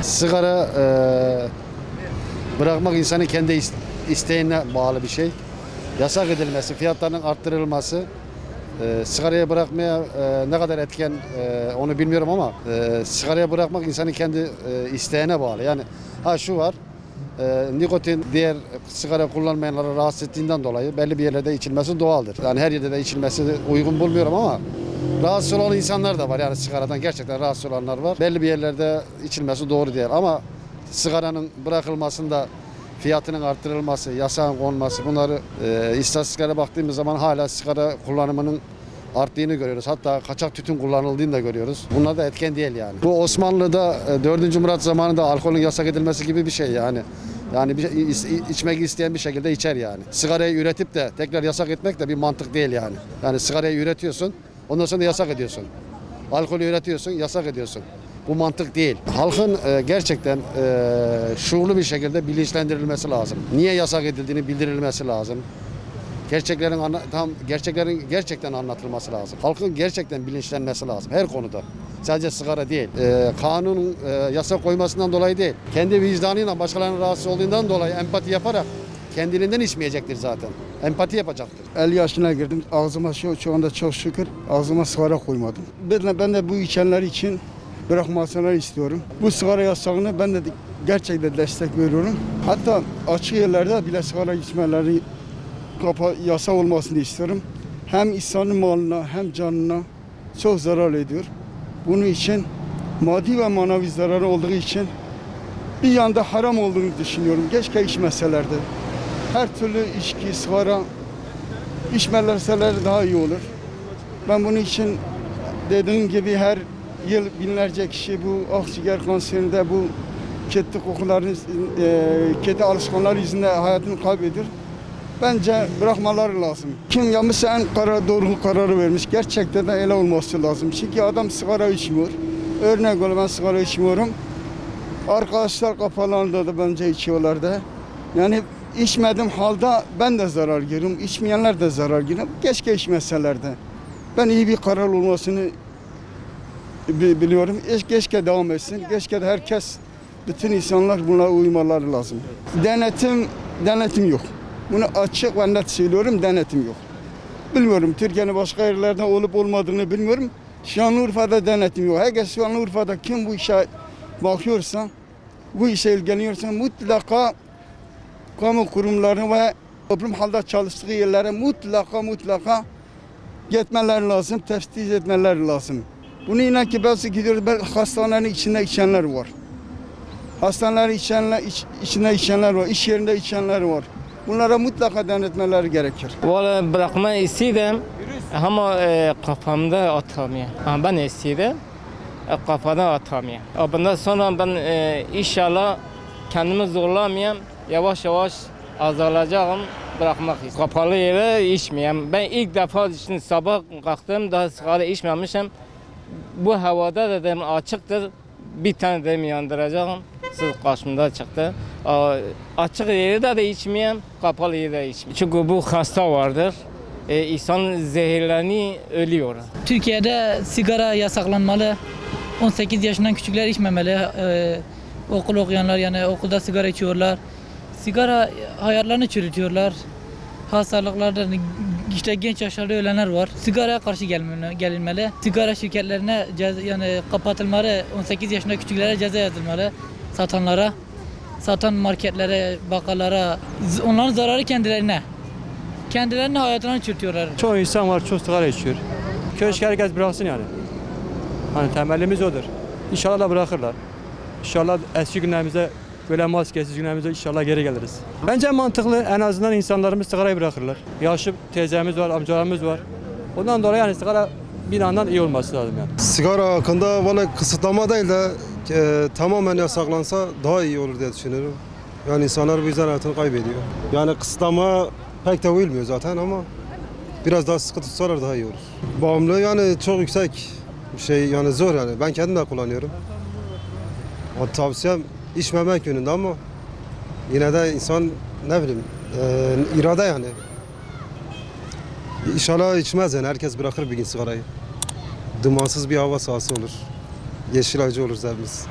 Sigara bırakmak insanın kendi isteğine bağlı bir şey. Yasak edilmesi, fiyatlarının arttırılması, sigarayı bırakmaya ne kadar etken onu bilmiyorum ama sigarayı bırakmak insanın kendi isteğine bağlı. Yani şu var, nikotin diğer sigara kullanmayanlara rahatsız ettiğinden dolayı belli bir yerlerde içilmesi doğaldır. Yani her yerde de içilmesi uygun bulmuyorum ama rahatsız olan insanlar da var. Yani sigaradan gerçekten rahatsız olanlar var. Belli bir yerlerde içilmesi doğru değil ama sigaranın bırakılmasında fiyatının arttırılması, yasağın konması bunları istatistiklere baktığımız zaman hala sigara kullanımının arttığını görüyoruz. Hatta kaçak tütün kullanıldığını da görüyoruz. Bunlar da etken değil yani. Bu Osmanlı'da 4. Murat zamanında alkolün yasak edilmesi gibi bir şey yani. Yani içmek isteyen bir şekilde içer yani. Sigarayı üretip de tekrar yasak etmek de bir mantık değil yani. Yani sigarayı üretiyorsun, ondan sonra yasak ediyorsun. Alkolü üretiyorsun, yasak ediyorsun. Bu mantık değil. Halkın gerçekten şuurlu bir şekilde bilinçlendirilmesi lazım. Niye yasak edildiğini bildirilmesi lazım. Gerçeklerin gerçekten anlatılması lazım. Halkın gerçekten bilinçlenmesi lazım her konuda. Sadece sigara değil. Kanunun yasak koymasından dolayı değil. Kendi vicdanıyla başkalarının rahatsız olduğundan dolayı empati yaparak kendiliğinden içmeyecektir zaten. Empati yapacaktır. 50 yaşına girdim. Ağzıma şu anda çok şükür ağzıma sigara koymadım. Ben de bu içenler için bırakmasınlar istiyorum. Bu sigara yasağını ben de gerçekten destek veriyorum. Hatta açık yerlerde bile sigara içmeleri yasak olmasını istiyorum. Hem insanın malına hem canına çok zarar ediyor. Bunun için maddi ve manevi zararı olduğu için bir yanda haram olduğunu düşünüyorum. Keşke içmeselerdi. Her türlü içki, sigara içmelerseler daha iyi olur. Ben bunun için dediğim gibi her yıl binlerce kişi bu akciğer kanserinde bu kötü kokuların, kötü alışkanlar yüzünden hayatını kaybediyor. Bence bırakmaları lazım. Kim yapmışsa en doğru kararı vermiş. Gerçekten de öyle olması lazım. Çünkü adam sigara içmiyor. Örnek olarak ben sigara içmiyorum. Arkadaşlar kafalarında da bence içiyorlar da. Yani içmediğim halde ben de zarar görüyorum. İçmeyenler de zarar görüyor. Keşke içmeseler de. Ben iyi bir karar olmasını biliyorum. Keşke devam etsin. Keşke de herkes, bütün insanlar buna uymaları lazım. Denetim yok. Bunu açık ve net söylüyorum, denetim yok. Bilmiyorum, Türkiye'nin başka yerlerde olup olmadığını bilmiyorum. Şanlıurfa'da denetim yok. Eğer Şanlıurfa'da kim bu işe bakıyorsa, bu işe ilgileniyorsa mutlaka kamu kurumları ve toplum halde çalıştığı yerlere mutlaka gitmeleri lazım, teftiş etmeleri lazım. Bunu inan ki belki gidiyoruz, belki hastanelerin içinde içenler var. Hastanelerin içinde içenler var, iş yerinde içenler var. Bunlara mutlaka denetmeleri gerekir. Vallahi bırakmayı istedim ama kafamda atamıyor. Ben istedim, kafada atamıyor. Bundan sonra ben inşallah kendimi zorlamayayım, yavaş yavaş azalacağım, bırakmak istiyorum. Kapalı yere içmeyeyim. Ben ilk defa şimdi sabah kalktım, daha sigara içmemişim. Bu havada dedim açıktır, bir tane dedim yandıracağım. Siz karşımda çıktı. Açık yerde de içmeyeyim, kapalı yerde içmeyeyim. Çünkü bu hasta vardır. İnsan zehirleniyor, ölüyor. Türkiye'de sigara yasaklanmalı. 18 yaşından küçükler içmemeli. Okul okuyanlar yani okulda sigara içiyorlar. Sigara hayatlarını çürütüyorlar. Hastalıklarda işte genç yaşlarda ölenler var. Sigaraya karşı gelinmeli. Sigara şirketlerine yani kapatılmalı. 18 yaşında küçüklere ceza yazılmalı. Satanlara, satan marketlere, bakkallara, onların zararı kendilerine. Kendilerine hayatlarını çürütüyorlar. Çoğu insan var, çok sigara içiyor. Keşke herkes bıraksın yani. Hani temellimiz odur. İnşallah bırakırlar. İnşallah eski günlerimize, böyle maskesiz günlerimize inşallah geri geliriz. Bence mantıklı, en azından insanlarımız sigarayı bırakırlar. Yaşlı teyzemiz var, amcalarımız var. Ondan dolayı yani sigara bir yandan iyi olması lazım yani. Sigara hakkında valla kısıtlama değil de tamamen yasaklansa daha iyi olur diye düşünüyorum. Yani insanlar bu yüzden hayatını kaybediyor. Yani kısıtlama pek de uyulmuyor zaten ama biraz daha sıkı tutsalar daha iyi olur. Bağımlılığı yani çok yüksek bir şey, yani zor yani. Ben kendim de kullanıyorum. O tavsiyem içmemek yönünde ama yine de insan ne bileyim irade yani. İnşallah içmez yani, herkes bırakır bir gün sigarayı. dumansız bir hava sahası olur. Yeşil Ağacı olur zevimiz.